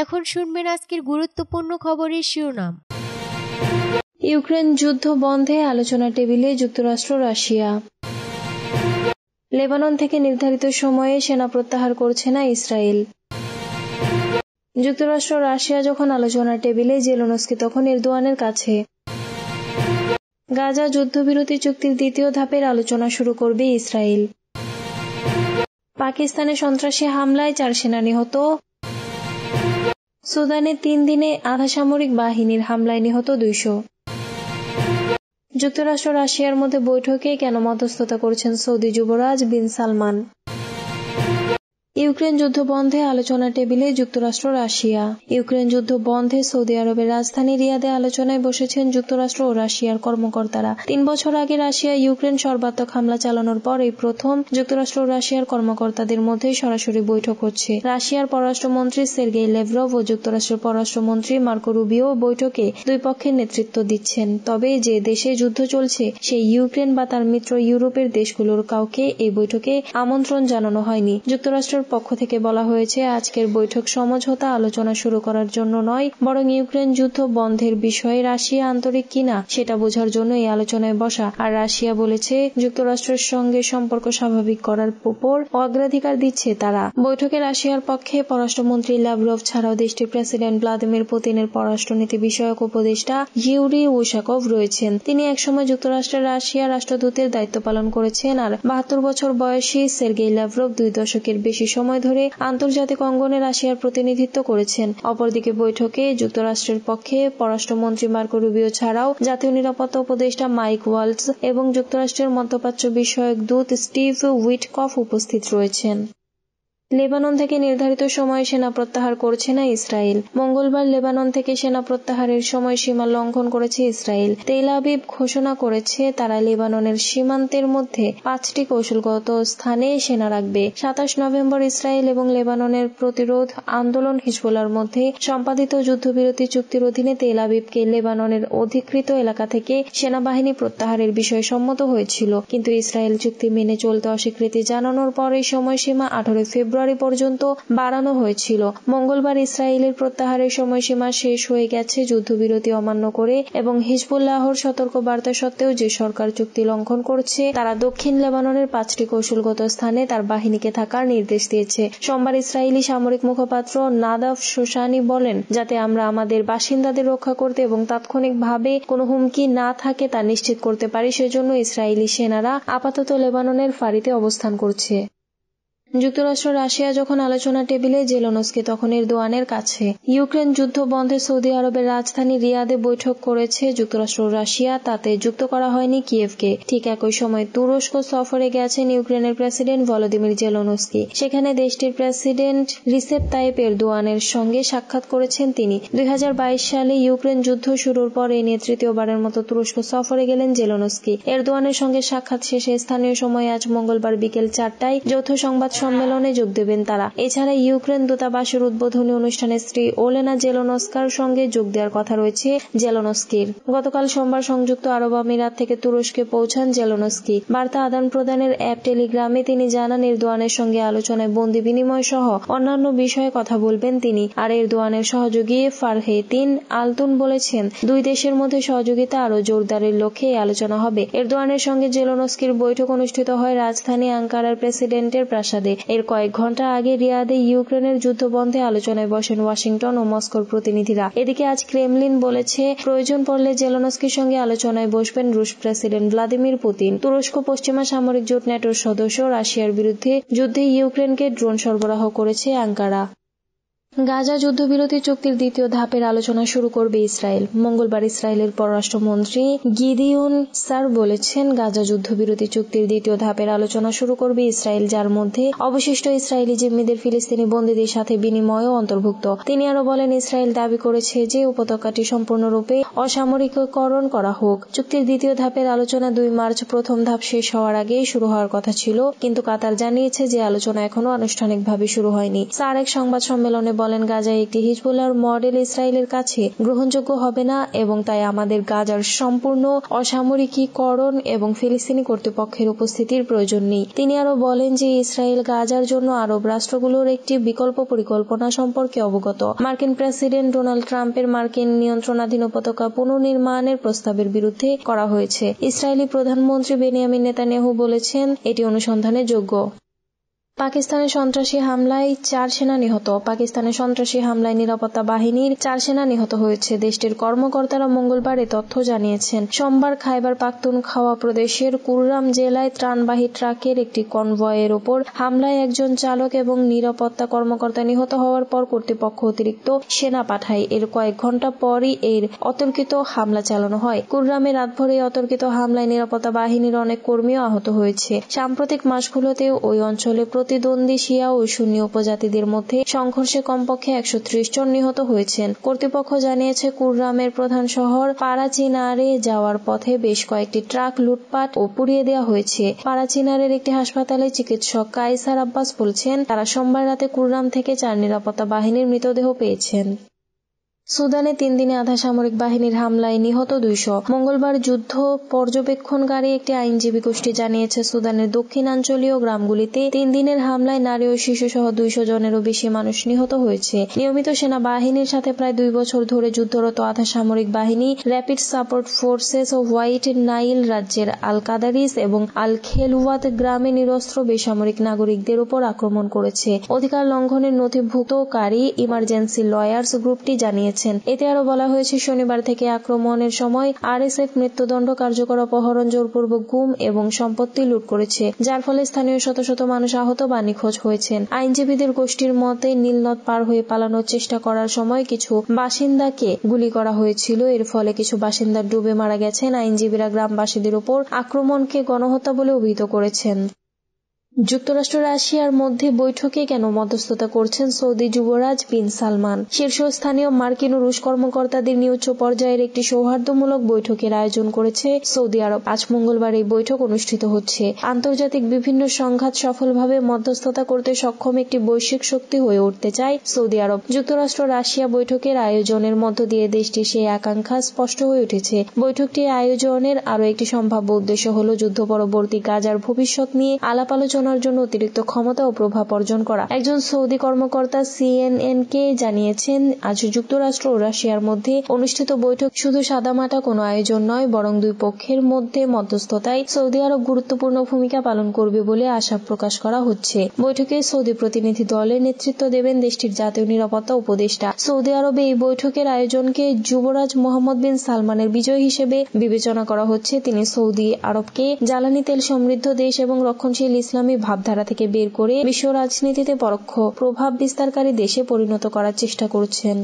এখন শুনবেন আজকের গুরুত্বপূর্ণ খবরের শিরোনাম। ইউক্রেন যুদ্ধ বন্ধে আলোচনা টেবিলে যুক্তরাষ্ট্র রাশিয়া। লেবানন থেকে নির্ধারিত সময়ে সেনা প্রত্যাহার করছে না ইসরায়েল। যুক্তরাষ্ট্র রাশিয়া যখন আলোচনার টেবিলে, জেলেনস্কি তখন এরদোয়ানের কাছে। গাজা যুদ্ধবিরতি চুক্তির দ্বিতীয় ধাপের আলোচনা শুরু করবে ইসরায়েল। পাকিস্তানে সন্ত্রাসী হামলায় 4 সেনা নিহত। সুদানে 3 দিনে আধা সামরিক বাহিনীর হামলায় নিহত 200। যুক্তরাষ্ট্র রাশিয়ার মধ্যে বৈঠকে কেন মধ্যস্থতা করছেন সৌদি যুবরাজ বিন সালমান। ইউক্রেন যুদ্ধ বন্ধে আলোচনা টেবিলে যুক্তরাষ্ট্র রাশিয়া। ইউক্রেন যুদ্ধ বন্ধে সৌদি আরবের রাজধানী রিয়াদে আলোচনায় বসেছেন যুক্তরাষ্ট্র ও রাশিয়ার কর্মকর্তারা। 3 বছর আগে রাশিয়া ইউক্রেন সর্বাত্মক হামলা চালানোর পর এই প্রথম যুক্তরাষ্ট্র ও রাশিয়ার কর্মকর্তাদের মধ্যে সরাসরি বৈঠক হচ্ছে। রাশিয়ার পররাষ্ট্রমন্ত্রী সের্গেই লেভরভ ও যুক্তরাষ্ট্রের পররাষ্ট্রমন্ত্রী মার্কো রুবিও বৈঠকে দুই পক্ষের নেতৃত্ব দিচ্ছেন। তবে যে দেশে যুদ্ধ চলছে সেই ইউক্রেন বা তার মিত্র ইউরোপের দেশগুলোর কাউকে এই বৈঠকে আমন্ত্রণ জানানো হয়নি। যুক্তরাষ্ট্রের পক্ষ থেকে বলা হয়েছে, আজকের বৈঠক সমঝোতা আলোচনা শুরু করার জন্য নয়, বরং ইউক্রেন যুদ্ধ বন্ধের বিষয়ে রাশিয়া আন্তরিক কিনা সেটা বোঝার জন্য এই আলোচনায় বসা। আর রাশিয়া বলেছে, যুক্তরাষ্ট্রের সঙ্গে সম্পর্ক স্বাভাবিক করার উপর অগ্রাধিকার দিচ্ছে তারা। বৈঠকে রাশিয়ার পক্ষে পররাষ্ট্রমন্ত্রী ল্যাভরভ ছাড়াও দেশটির প্রেসিডেন্ট ভ্লাদিমির পুতিনের পররাষ্ট্রনীতি বিষয়ক উপদেষ্টা ইউরি উশাকভ রয়েছেন। তিনি একসময় যুক্তরাষ্ট্রের রাশিয়া রাষ্ট্রদূতের দায়িত্ব পালন করেছেন। আর 72 বছর বয়সী সের্গেই ল্যাভরভ 2 দশকের বেশি সময় ধরে আন্তর্জাতিক অঙ্গনে রাশিয়ার প্রতিনিধিত্ব করেছেন। অপরদিকে বৈঠকে যুক্তরাষ্ট্রের পক্ষে পররাষ্ট্রমন্ত্রী মার্কো রুবিও ছাড়াও জাতীয় নিরাপত্তা উপদেষ্টা মাইক ওয়ালটজ এবং যুক্তরাষ্ট্রের মধ্যপ্রাচ্য বিষয়ক দূত স্টিভ উইটকফ উপস্থিত রয়েছেন। লেবানন থেকে নির্ধারিত সময়ে সেনা প্রত্যাহার করছে না ইসরায়েল। মঙ্গলবার লেবানন থেকে সেনা প্রত্যাহারের সময়সীমা লঙ্ঘন করেছে ইসরায়েল। তেল আবিব ঘোষণা করেছে তারা লেবাননের সীমান্তের মধ্যে 5টি কৌশলগত স্থানে সেনা রাখবে। 27 নভেম্বর ইসরায়েল এবং লেবাননের প্রতিরোধ আন্দোলন হিজবুল্লাহর মধ্যে সম্পাদিত যুদ্ধবিরতি চুক্তির অধীনে তেল আবিবকে লেবাননের অধিকৃত এলাকা থেকে সেনাবাহিনী প্রত্যাহারের বিষয়ে সম্মত হয়েছিল, কিন্তু ইসরায়েল চুক্তি মেনে চলতে অস্বীকৃতি জানানোর পর এই সময়সীমা 18 ফেব্রুয়ারি পর্যন্ত বাড়ানো হয়েছিল। মঙ্গলবার ইসরায়েলের প্রত্যাহারের সময়সীমা শেষ হয়ে গেছে যুদ্ধবিরতি অমান্য করে এবং হিজবুল্লাহর সতর্ক বার্তা সত্ত্বেও যে সরকার চুক্তি লঙ্ঘন করছে তারা দক্ষিণ লেবাননের 5টি কৌশলগত স্থানে তার বাহিনীকে থাকার নির্দেশ দিয়েছে। সোমবার ইসরায়েলি সামরিক মুখপাত্র নাদাভ শোশানি বলেন, যাতে আমরা আমাদের বাসিন্দাদের রক্ষা করতে এবং তাৎক্ষণিকভাবে কোনো হুমকি না থাকে তা নিশ্চিত করতে পারি, সেজন্য ইসরায়েলি সেনারা আপাতত লেবাননের ফাঁড়িতে অবস্থান করছে। যুক্তরাষ্ট্র রাশিয়া যখন আলোচনা টেবিলে, জেলেনস্কি তখন এরদোয়ানের কাছে। ইউক্রেন যুদ্ধ বন্ধে সৌদি আরবের রাজধানী রিয়াদে বৈঠক করেছে যুক্তরাষ্ট্র রাশিয়া, তাতে যুক্ত করা হয়নি কিয়েভকে। ঠিক একই সময় তুরস্ক সফরে গেছেন ইউক্রেনের প্রেসিডেন্ট ভলোদিমির জেলেনস্কি। সেখানে দেশটির প্রেসিডেন্ট রিসেপ তাইপ এরদোয়ানের সঙ্গে সাক্ষাৎ করেছেন তিনি। 2022 সালে ইউক্রেন যুদ্ধ শুরুর পর এই নিয়ে তৃতীয়বারের মতো তুরস্ক সফরে গেলেন জেলেনস্কি। এরদোয়ানের সঙ্গে সাক্ষাৎ শেষে স্থানীয় সময় আজ মঙ্গলবার বিকেল 4টায় যৌথ সংবাদ সম্মেলনে যোগ দেবেন তারা। এছাড়া ইউক্রেন দূতাবাসের উদ্বোধনী অনুষ্ঠানে স্ত্রী ওলেনা জেলেনস্কার সঙ্গে যোগ দেওয়ার কথা রয়েছে জেলেনস্কির। গতকাল সোমবার সংযুক্ত আরব আমিরাত থেকে তুরস্কে পৌঁছান জেলেনস্কি। বার্তা আদান প্রদানের অ্যাপ টেলিগ্রামে তিনি জানান, এরদোয়ানের সঙ্গে আলোচনায় বন্দি বিনিময় সহ অন্যান্য বিষয়ে কথা বলবেন তিনি। আর এরদোয়ানের সহযোগী ফারহেতিন আলতুন বলেছেন, দুই দেশের মধ্যে সহযোগিতা আরও জোরদারের লক্ষ্যে এই আলোচনা হবে। এরদোয়ানের সঙ্গে জেলেনস্কির বৈঠক অনুষ্ঠিত হয় রাজধানী আঙ্কারার প্রেসিডেন্টের প্রাসাদে। এর কয়েক ঘণ্টা আগে রিয়াদে ইউক্রেনের যুদ্ধ বন্ধে আলোচনায় বসেন ওয়াশিংটন ও মস্কোর প্রতিনিধিরা। এদিকে আজ ক্রেমলিন বলেছে, প্রয়োজন পড়লে জেলেনস্কির সঙ্গে আলোচনায় বসবেন রুশ প্রেসিডেন্ট ভ্লাদিমির পুতিন। তুরস্ক পশ্চিমা সামরিক জোট ন্যাটোর সদস্য। রাশিয়ার বিরুদ্ধে যুদ্ধে ইউক্রেনকে ড্রোন সরবরাহ করেছে আঙ্কারা। গাজা যুদ্ধবিরতি চুক্তির দ্বিতীয় ধাপের আলোচনা শুরু করবে ইসরায়েল। মঙ্গলবার ইসরায়েলের পররাষ্ট্রমন্ত্রী গিদিওন সার বলেছেন, গাজা যুদ্ধবিরতি চুক্তির দ্বিতীয় ধাপের আলোচনা শুরু করবে ইসরায়েল, যার মধ্যে অবশিষ্ট ইসরায়েলি জিম্মিদের ফিলিস্তিনি বন্দীদের সাথে বিনিময়ও অন্তর্ভুক্ত। তিনি আরো বলেন, ইসরায়েল দাবি করেছে যে উপত্যকাটি সম্পূর্ণরূপে অসামরিকীকরণ করা হোক। চুক্তির দ্বিতীয় ধাপের আলোচনা 2 মার্চ প্রথম ধাপ শেষ হওয়ার আগেই শুরু হওয়ার কথা ছিল, কিন্তু কাতার জানিয়েছে যে আলোচনা এখনো আনুষ্ঠানিকভাবে শুরু হয়নি। সার এক সংবাদ সম্মেলনে বলেন, গাজায় একটি হিজবুল্লাহর মডেল ইসরায়েলের কাছে গ্রহণযোগ্য হবে না এবং তাই আমাদের গাজার সম্পূর্ণ অসামরিকীকরণ এবং ফিলিস্তিনি কর্তৃপক্ষের উপস্থিতির প্রয়োজন নেই। তিনি আরো বলেন যে ইসরায়েল গাজার জন্য আরব রাষ্ট্রগুলোর একটি বিকল্প পরিকল্পনা সম্পর্কে অবগত। মার্কিন প্রেসিডেন্ট ডোনাল্ড ট্রাম্পের মার্কিন নিয়ন্ত্রণাধীন উপত্যকা পুনর্নির্মাণের প্রস্তাবের বিরুদ্ধে করা হয়েছে। ইসরায়েলি প্রধানমন্ত্রী বেনিয়ামিন নেতানিয়াহু বলেছেন এটি অনুসন্ধানের যোগ্য। পাকিস্তানের সন্ত্রাসী হামলায় 4 সেনা নিহত। পাকিস্তানের সন্ত্রাসী হামলায় নিরাপত্তা বাহিনীর 4 সেনা নিহত হয়েছে। দেশটির কর্মকর্তারা মঙ্গলবার এ তথ্য জানিয়েছেন। সোমবার খাইবার পাখতুনখাওয়া প্রদেশের কুররাম জেলায় ত্রাণবাহী ট্রাকের একটি কনভয়ের ওপর হামলায় একজন চালক এবং নিরাপত্তা কর্মকর্তা নিহত হওয়ার পর কর্তৃপক্ষ অতিরিক্ত সেনা পাঠায়। এর কয়েক ঘণ্টা পরই এর অতর্কিত হামলা চালানো হয়। কুররামে রাতভর এই অতর্কিত হামলায় নিরাপত্তা বাহিনীর অনেক কর্মীও আহত হয়েছে। সাম্প্রতিক মাসগুলোতে ওই অঞ্চলে প্রতিদ্বন্দ্বী শিয়া ও সুন্নি উপজাতিদের মধ্যে সংঘর্ষে কমপক্ষে 130 জন নিহত হয়েছেন। কর্তৃপক্ষ জানিয়েছে কুররামের প্রধান শহর পারাচিনারে যাওয়ার পথে বেশ কয়েকটি ট্রাক লুটপাট ও পুড়িয়ে দেওয়া হয়েছে। পারাচিনারের একটি হাসপাতালে চিকিৎসক কাইসার আব্বাস বলছেন, তারা সোমবার রাতে কুররাম থেকে 4 নিরাপত্তা বাহিনীর মৃতদেহ পেয়েছেন। সুদানে 3 দিনে আধা সামরিক বাহিনীর হামলায় নিহত 200। মঙ্গলবার যুদ্ধ পর্যবেক্ষণকারী একটি আইনজীবী গোষ্ঠী জানিয়েছে, সুদানের দক্ষিণাঞ্চলীয় গ্রামগুলিতে 3 দিনের হামলায় নারী ও শিশু সহ 200 জনেরও বেশি মানুষ নিহত হয়েছে। নিয়মিত সেনাবাহিনীর সাথে প্রায় 2 বছর ধরে যুদ্ধরত আধা সামরিক বাহিনী র্যাপিড সাপোর্ট ফোর্সেস ও হোয়াইট নাইল রাজ্যের আল কাদারিস এবং আল খেলওয়াত গ্রামে নিরস্ত্র বেসামরিক নাগরিকদের উপর আক্রমণ করেছে। অধিকার লঙ্ঘনের নথিভুক্তকারী ইমার্জেন্সি লয়ার্স গ্রুপটি জানিয়েছে। এতে আরো বলা হয়েছে, শনিবার থেকে আক্রমণের সময় আরএসএফ মৃত্যুদণ্ড কার্যকর, অপহরণ, জোরপূর্বক গুম এবং সম্পত্তি লুট করেছে, যার ফলে স্থানীয় শত শত মানুষ আহত বা নিখোঁজ হয়েছেন। আইনজীবীদের গোষ্ঠীর মতে, নীলনদ পার হয়ে পালানোর চেষ্টা করার সময় কিছু বাসিন্দাকে গুলি করা হয়েছিল। এর ফলে কিছু বাসিন্দা ডুবে মারা গেছেন। আইনজীবীরা গ্রামবাসীদের উপর আক্রমণকে গণহত্যা বলে অভিহিত করেছেন। যুক্তরাষ্ট্র রাশিয়ার মধ্যে বৈঠকে কেন মধ্যস্থতা করছেন সৌদি যুবরাজ বিন সালমান? শীর্ষস্থানীয় মার্কিন ও রুশ কর্মকর্তাদের নিয়ে উচ্চ পর্যায়ের একটি সৌহার্দ্যমূলক বৈঠকের আয়োজন করেছে সৌদি আরব। আজ মঙ্গলবার এই বৈঠক অনুষ্ঠিত হচ্ছে। আন্তর্জাতিক বিভিন্ন সংঘাত সফলভাবে মধ্যস্থতা করতে সক্ষম একটি বৈশ্বিক শক্তি হয়ে উঠতে চায় সৌদি আরব। যুক্তরাষ্ট্র রাশিয়া বৈঠকের আয়োজনের মধ্য দিয়ে দেশটির সেই আকাঙ্ক্ষা স্পষ্ট হয়ে উঠেছে। বৈঠকটি আয়োজনের আরও একটি সম্ভাব্য উদ্দেশ্য হল যুদ্ধ পরবর্তী গাজার ভবিষ্যৎ নিয়ে আলাপ আলোচনার জন্য অতিরিক্ত ক্ষমতা ও প্রভাব অর্জন করা। একজন সৌদি কর্মকর্তা সিএনএন-কে জানিয়েছেন, আজ যুক্তরাষ্ট্র ও রাশিয়ার মধ্যে অনুষ্ঠিত বৈঠক শুধু সাদামাটা কোনো আয়োজন নয়, বরং দুই পক্ষের মধ্যে মধ্যস্থতায় সৌদি আরব গুরুত্বপূর্ণ ভূমিকা পালন করবে বলে আশা প্রকাশ করা হচ্ছে। বৈঠকে সৌদি প্রতিনিধি দলের নেতৃত্ব দেবেন দেশটির জাতীয় নিরাপত্তা উপদেষ্টা। সৌদি আরবে এই বৈঠকের আয়োজনকে যুবরাজ মোহাম্মদ বিন সালমানের বিজয় হিসেবে বিবেচনা করা হচ্ছে। তিনি সৌদি আরবকে জ্বালানি তেল সমৃদ্ধ দেশ এবং রক্ষণশীল ইসলামী ভাবধারা থেকে বের করে বিশ্ব রাজনীতিতে পরোক্ষ প্রভাব বিস্তারকারী দেশে পরিণত করার চেষ্টা করছেন।